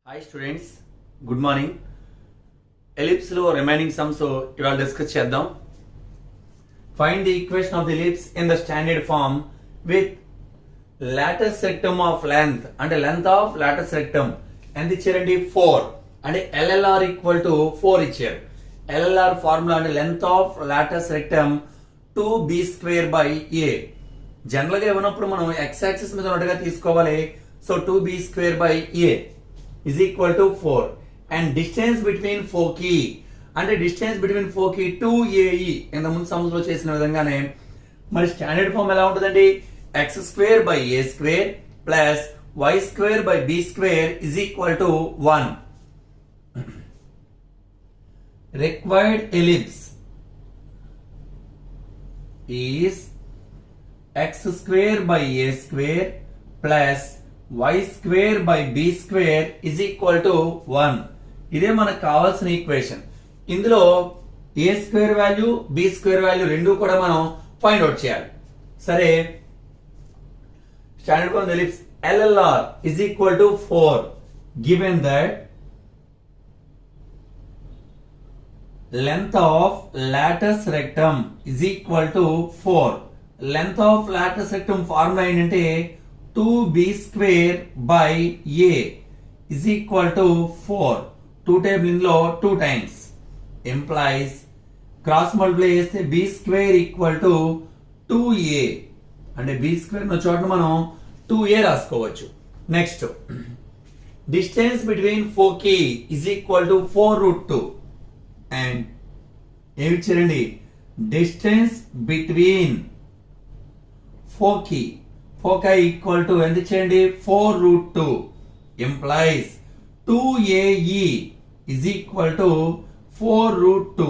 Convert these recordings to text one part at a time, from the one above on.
Hi students, good morning. Ellipse లో remaining sums ఇవాళ discuss చేద్దాం. Find the equation of the ellipse in the standard form with lattice rectum of length అంటే length of lattice rectum ఎంత ఇచ్చారండి 4 అంటే LLR equal to 4 ఇచ్చారు. LLR formula అంటే length of lattice rectum 2b square by a. General గా ఇవ్వనప్పుడు మనం x axis మీద ఉన్నట్టుగా తీసుకోవాలి. So 2b square by a is equal to 4 and distance between foci అంటే distance between foci 2ae ఇంత ముందు సమస్యలో చేసిన విధంగానే మరి స్టాండర్డ్ ఫామ్ ఎలా ఉంటుందండి x square by a square plus y square by b square is equal to 1. Required ellipse is x square by a square plus y square by b square is equal to 1. ఇదే మనకు కావాల్సిన equation. ఇందులో a square value b square value రెండు కూడా మనం find out చేయాలి. సరే standard form ellipse LLR is equal to 4 given that length of lattice rectum is equal to 4. length of lattice rectum formula ఏంటంటే 2b square by a is equal to 4. 2 table ఇందులో 2 times implies cross multiply చేస్తే b square equal to 2a అంటే b square ఉన్న చోట మనం 2a రాసుకోవచ్చు. Next distance between foci is equal to 4√2 and ఏమి ఇచ్చారండి distance between foci equal to ఎంత చేయండి 4√2 implies 2ae is equal to 4√2.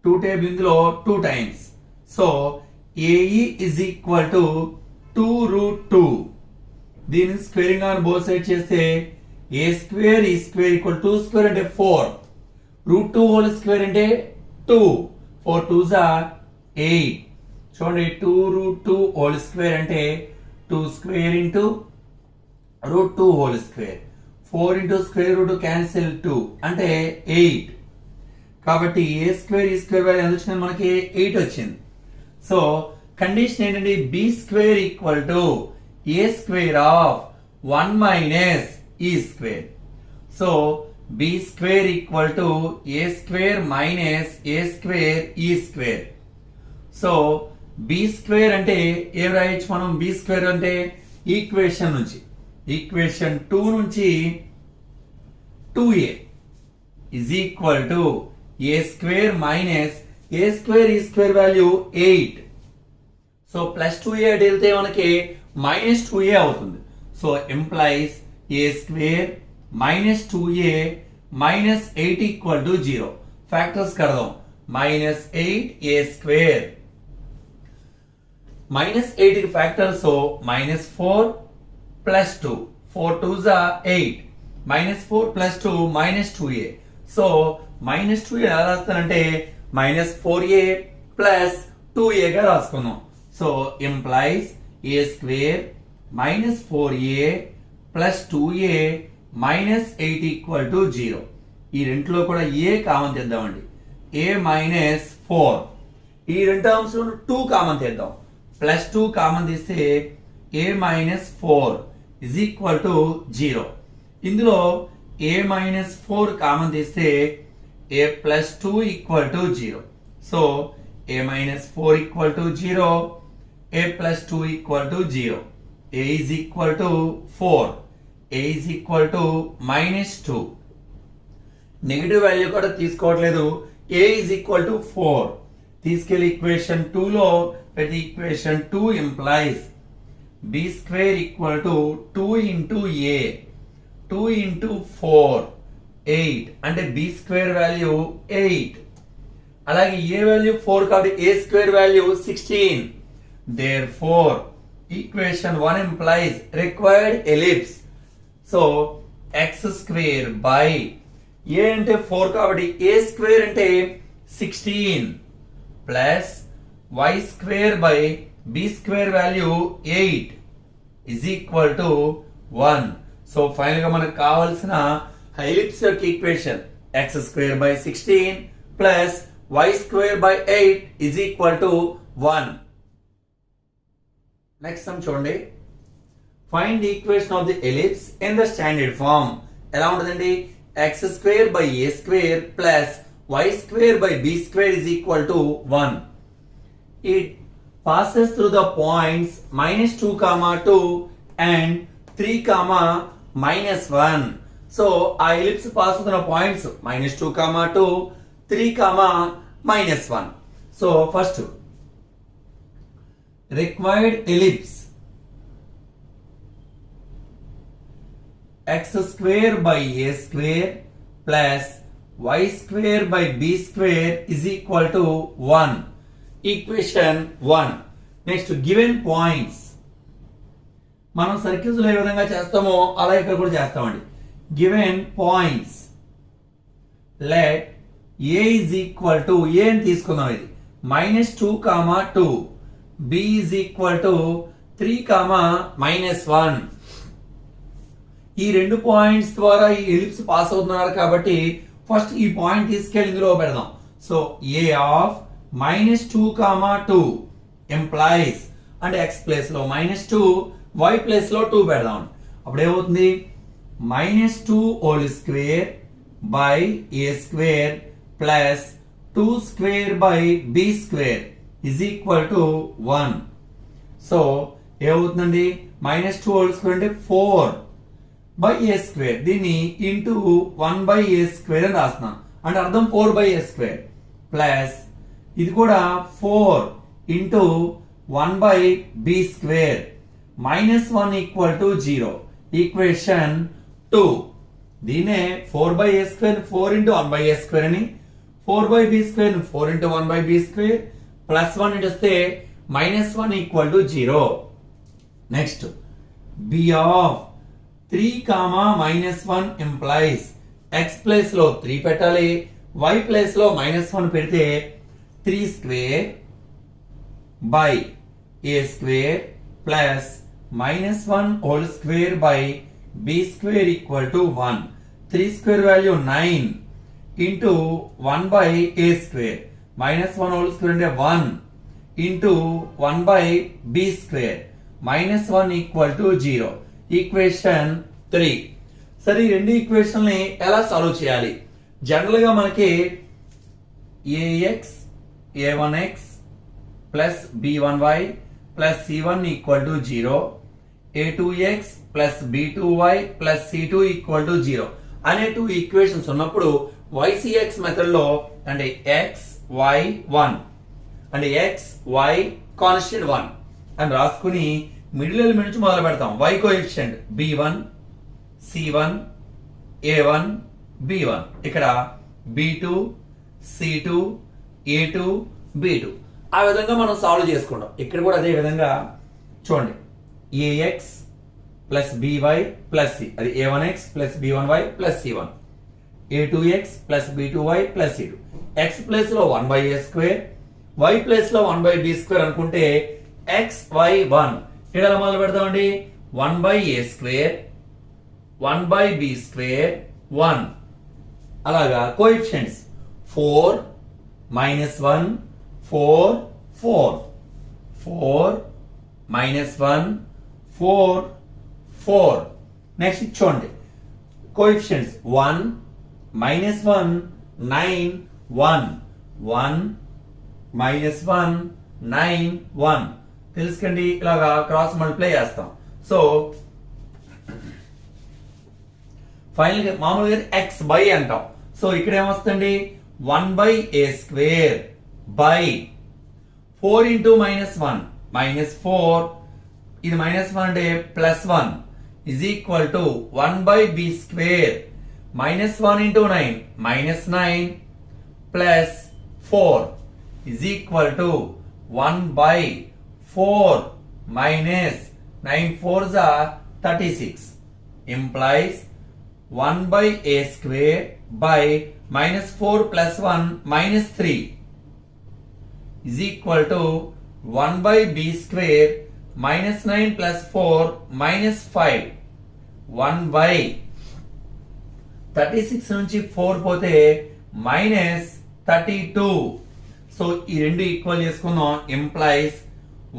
2 table ఇందులో 2 times. So ae is equal to 2√2. దీని స్క్వేరింగ్ ఆన్ బోత్ సైడ్ చేస్తే a square e square equal 2 square అంటే 4 √2 whole square అంటే 2 4 2s are 8. చూడండి 2√2 whole square అంటే 2 square into √2 whole square 4 into square root cancel 2 అంటే 8. కాబట్టి ఏ square ఈ square value ఎంత వచ్చింది మనకి 8 వచ్చింది. సో కండిషన్ ఏంటంటే b square equal to a square of 1 minus e square. So b square equal to a square minus a square e square. So b square అంటే ఏం రాయొచ్చు మనం b స్క్వేర్ అంటే ఈక్వేషన్ నుంచి ఈక్వేషన్ 2 నుంచి 2a is equal to a square minus a square ఈ square value 8. So plus 2a అటు వెళ్తే మనకి మైనస్ 2a అవుతుంది. So implies a square minus 2a minus 8 equal to 0. Factors కడదాం మైనస్ 8 a స్క్వేర్ మైనస్ 8 కి factor so minus 4 plus 2 4 2s are 8 minus 4 plus 2 minus 2a. So minus 2a ఎలా రాస్తానంటే minus 4a plus 2a గా రాసుకుందాం. So implies a square minus 4a plus 2a minus 8 equal to 0. ఈ రెంట్లో కూడా a common తెద్దామండి. a minus 4 ఈ రెండు terms 2 common తెద్దాం. Plus 2 common తీస్తే a minus 4 is equal to 0. ఇందులో a మైనస్ 4 కామన్ తీస్తే a plus 2 equal to 0. So a minus 4 equal to 0 a plus 2 equal to 0. a is equal to 4 a is equal to minus 2. Negative value కూడా తీసుకోవట్లేదు. a is equal to 4 తీసుకెళ్లి equation 2 లో పెట్టి equation 2 implies b square equal to 2 into a 2 into 4 8 అంటే b square value 8. అలాగే a value 4 కాబట్టి a square value 16. therefore equation 1 implies required ellipse. So x square by a అంటే 4 కాబట్టి a square అంటే 16 plus y square by b square value 8 is equal to 1. So final గా మనకు కావాల్సిన ellipse యొక్క equation x² / 16 plus y² / 8 is equal to 1. Next sum చూడండి. Find the equation of the ellipse in the standard form. ఎలా ఉంటుందండి? x² / a² plus y² / b² is equal to 1. It passes through the points -2, 2 and 3, -1. So ఆ ellipse pass అవుతున్న points -2, 2, 3, -1. So first required ellipse x² / a² plus y² / b² is equal to 1. Equation 1. Next given points. మనం circles లో ఏ విధంగా చేస్తామో అలా ఇక్కడ కూడా చేస్తామండి. Given points let a is equal to a అని తీసుకుందాం. ఇది -2, 2, b is equal to 3, -1. ఈ రెండు పాయింట్స్ ద్వారా ఈ ఎలిప్స్ పాస్ అవుతున్నారు కాబట్టి ఫస్ట్ ఈ పాయింట్ తీసుకెళ్ళి ఇందులో పెడదాం. సో a ఆఫ్ -2, 2 ఎంప్లాయిస్ అంటే x ప్లేస్ లో -2, y ప్లేస్ లో 2 పెడదాం. అప్పుడు ఏమవుతుంది? -2² / a² plus 2² / b² is equal to 1. So ఏమవుతుందండి? -2² అంటే 4 / a². దీన్ని ఇంటూ 1 / a² అని రాస్తున్నాం. అంటే అర్థం 4 / a² ప్లస్ ఇది కూడా 4 into 1 / b². -1 = 0. Equation 2. దీనే 4 / a² 4 into 1 / a² అని, 4 / b² 4 ఇంటూ 1 / b², ప్లస్ 1 ఇటు వస్తే -1 = 0. Next b of 3, -1 employees x place లో 3 పెట్టాలి, y ప్లేస్ లో -1 పెడితే 3² / a² plus -1² / b² = 1. 3² value 9 into 1 / a². -1² అంటే 1 ఇంటూ 1 / b². -1 = 0. ఈక్వేషన్ 3. సరే, ఈ రెండు ఈక్వేషన్ని ఎలా సాల్వ్ చేయాలి? జనరల్ గా మనకి ax a1x plus b1y plus c1 = 0, a2x plus b2y plus c2 = 0 అనే 2 ఈక్వేషన్స్ ఉన్నప్పుడు YCX మెథడ్ లో అంటే x y 1 అంటే x y కాన్స్టెంట్ 1 అని రాసుకుని మిడిల్ ఎలిమెంట్ నుంచి మొదలు పెడతాం. y coefficient b1 c1 a1 b1, ఇక్కడ b2 c2 a2 b2. ఆ విధంగా మనం సాల్వ్ చేసుకుంటాం. ఇక్కడ కూడా అదే విధంగా చూడండి. ax plus by plus c, అది a1x plus b1y plus c1, a2x plus b2y plus c2. x place లో 1 / a², y ప్లేస్ లో 1 / b² అనుకుంటే x y 1 ఇక్కడ మొదలు పెడతామండి. 1 / a², 1 / b², 1. అలాగా కోఎఫిషియంట్స్ 4 -1 4 4 4 -1 4 4. నెక్స్ట్ చూడండి కోఎఫిషియంట్స్ 1 -1 9 1 1 -1 9 1. తెలుసుకోండి, ఇలాగా క్రాస్ మల్టిప్లై చేస్తాం. సో ఫైనల్ గా మామూలుగా x బై అంటాం. సో ఇక్కడ ఏమొస్తుంది? 1 / a² బై 4 ఇంటూ -1 -4, ఇది -1 అంటే +1 is equal to 1 / b². -1 into 9 -9 plus 4 is equal to 1 / 4 minus 9 4s are 36 implies 1 / a² by -4 plus 1 -3 is equal to 1 / b² -9 plus 4 -5. 1/36 నుంచి 4 పోతే -32. సో ఈ రెండు ఈక్వల్ చేసుకుందాం. ఇంప్లైస్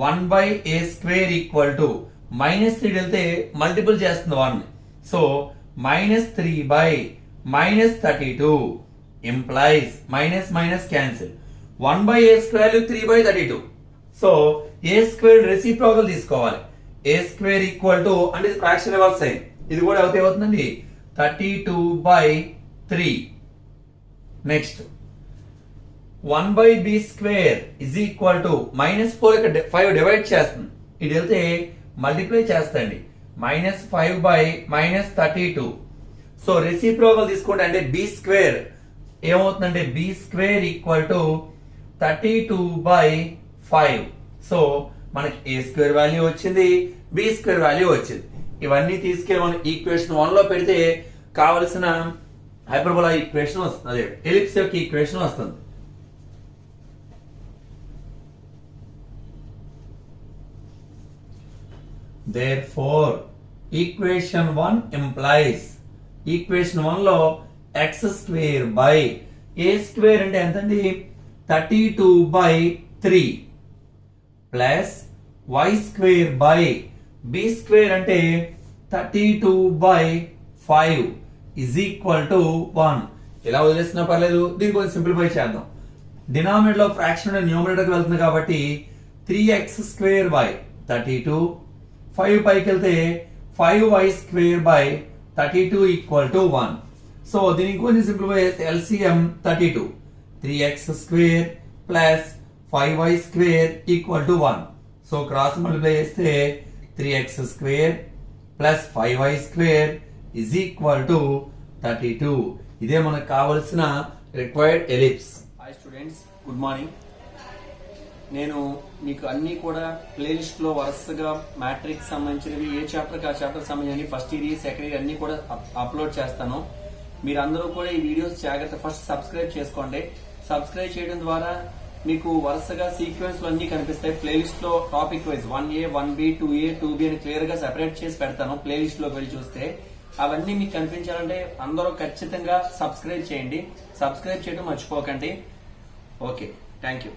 1/a² ఈక్వల్ టు -3 వెళ్తే మల్టిపుల్ చేస్తుంది 1. So -3/-32 implies minus cancel 1/a² 3/32. So a² reciprocal తీసుకోవాలి. a² equal to అంటే ఇది ఫ్రాక్షన్ రివర్స్ సైన్, ఇది కూడా అవుతుందండి 32/3. Next 1/b² is equal to -4 ఇక్కడ 5 డివైడ్ చేస్తుంది, ఇది వెళ్తే మల్టిప్లై చేస్తండి -5/-32. సో రెసిప్రోకల్ తీసుకుంటే అంటే b² ఏమవుతుందంటే b² ఈక్వల్ టు 32/5. సో మనకి a² వాల్యూ వచ్చింది, b² వాల్యూ వచ్చింది. ఇవన్నీ తీసుకెళ్ళి మనం ఈక్వేషన్ 1 లో పెడితే కావలసిన హైపర్బోలా ఈక్వేషన్ వస్తుంది, అదే ఎలిప్స్ యొక్క ఈక్వేషన్ వస్తుంది. Therefore, equation 1 implies equation 1 లో x² by a² అంటే ఎంతండి 32/3 ప్లస్ y² by b² అంటే 32/5 is equal to 1. ఇలా వదిలేసినా పర్లేదు, దీన్ని కొంచెం సింప్లిఫై చేద్దాం. డినామినేటర్ లో ఫ్రాక్షన్ న్యూమరేటర్ కి వెళ్తుంది కాబట్టి 3x² by 32, 5 పైకి వెళ్తే 5y² by 32 equal to 1. So దీనికి కొంచెం సింప్లిఫై చేస్తే LCM 32, 3x² plus 5y² equal to 1. So cross multiply చేస్తే 3x² plus 5y² is equal to 32. ఇదే మనకు కావలసిన required ellipse. Hi students, good morning. నేను మీకు అన్ని కూడా ప్లేలిస్ట్ లో వరుసగా మ్యాట్రిక్స్ సంబంధించినవి ఏ చాప్టర్ ఆ చాప్టర్ సంబంధించి ఫస్ట్ ఇయర్ సెకండ్ ఇయర్ అన్ని కూడా అప్లోడ్ చేస్తాను. మీరందరూ కూడా ఈ వీడియోస్ జాగ్రత్త ఫస్ట్ సబ్స్క్రైబ్ చేసుకోండి. సబ్స్క్రైబ్ చేయడం ద్వారా మీకు వరుసగా సీక్వెన్స్ లో అన్ని కనిపిస్తాయి. ప్లేలిస్ట్ లో topic wise 1A 1B 2A 2B అని క్లియర్ గా సెపరేట్ చేసి పెడతాను. ప్లేలిస్ట్ లోకి వెళ్ళి చూస్తే అవన్నీ మీకు కనిపించాలంటే అందరూ ఖచ్చితంగా సబ్స్క్రైబ్ చేయండి. సబ్స్క్రైబ్ చేయడం మర్చిపోకండి. Okay, thank you.